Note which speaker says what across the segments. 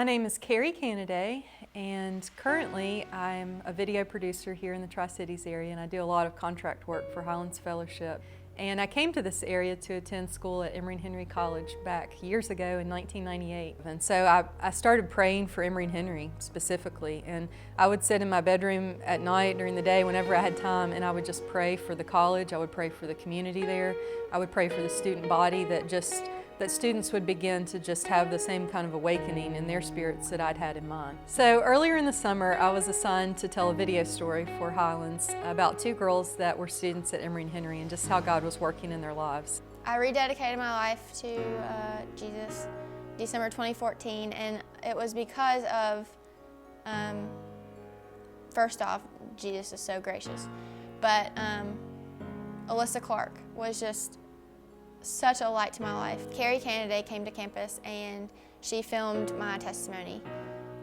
Speaker 1: My name is Carrie Canaday, and currently I'm a video producer here in the Tri-Cities area, and I do a lot of contract work for Highlands Fellowship. And I came to this area to attend school at Emory and Henry College back years ago in 1998. And so I started praying for Emory and Henry specifically, and I would sit in my bedroom at night during the day whenever I had time, and I would just pray for the college. I would pray for the community there. I would pray for the student body, that students would begin to just have the same kind of awakening in their spirits that I'd had in mine. So earlier in the summer, I was assigned to tell a video story for Highlands about two girls that were students at Emory and Henry and just how God was working in their lives.
Speaker 2: I rededicated my life to Jesus December 2014, and it was because of, first off, Jesus is so gracious, but Alyssa Clark was just such a light to my life. Carrie Canaday came to campus and she filmed my testimony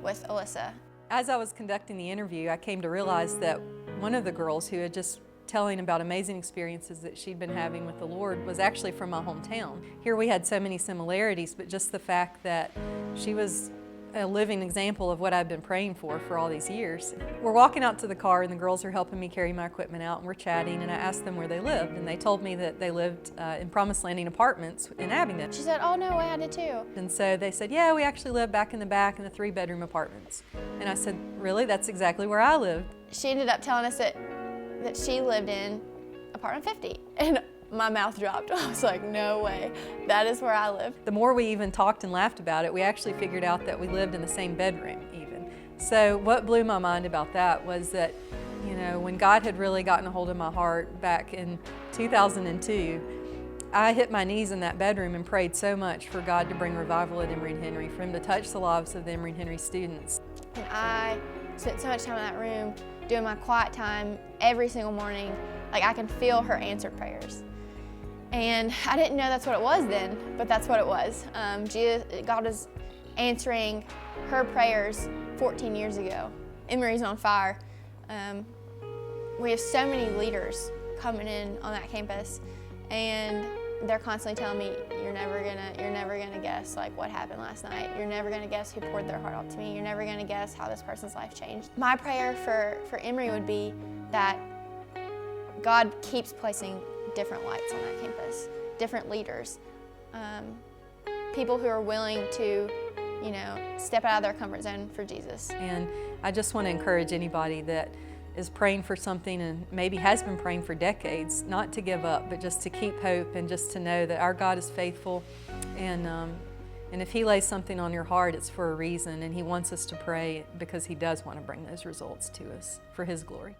Speaker 2: with Alyssa.
Speaker 1: As I was conducting the interview, I came to realize that one of the girls who had just telling about amazing experiences that she'd been having with the Lord was actually from my hometown. Here we had so many similarities, but just the fact that she was a living example of what I've been praying for all these years. We're walking out to the car and the girls are helping me carry my equipment out, and we're chatting, and I asked them where they lived, and they told me that they lived in Promised Landing Apartments in Abingdon.
Speaker 2: She said, "Oh no, I did too."
Speaker 1: And so they said, "Yeah, we actually live back in the back in the 3-bedroom apartments." And I said, "Really? That's exactly where I lived."
Speaker 2: She ended up telling us that she lived in apartment 50. And my mouth dropped. I was like, no way, that is where I live.
Speaker 1: The more we even talked and laughed about it, we actually figured out that we lived in the same bedroom even. So what blew my mind about that was that, you know, when God had really gotten a hold of my heart back in 2002, I hit my knees in that bedroom and prayed so much for God to bring revival at Emory and Henry, for Him to touch the lives of the Emory and Henry students.
Speaker 2: And I spent so much time in that room doing my quiet time every single morning. Like, I can feel her answered prayers. And I didn't know that's what it was then, but that's what it was. God is answering her prayers 14 years ago. Emory's on fire. We have so many leaders coming in on that campus, and they're constantly telling me, you're never gonna guess like what happened last night. You're never gonna guess who poured their heart out to me. You're never gonna guess how this person's life changed. My prayer for Emory would be that God keeps placing different lights on that campus, different leaders, people who are willing to, you know, step out of their comfort zone for Jesus.
Speaker 1: And I just want to encourage anybody that is praying for something and maybe has been praying for decades, not to give up, but just to keep hope and just to know that our God is faithful, and if He lays something on your heart, it's for a reason, and He wants us to pray because He does want to bring those results to us for His glory.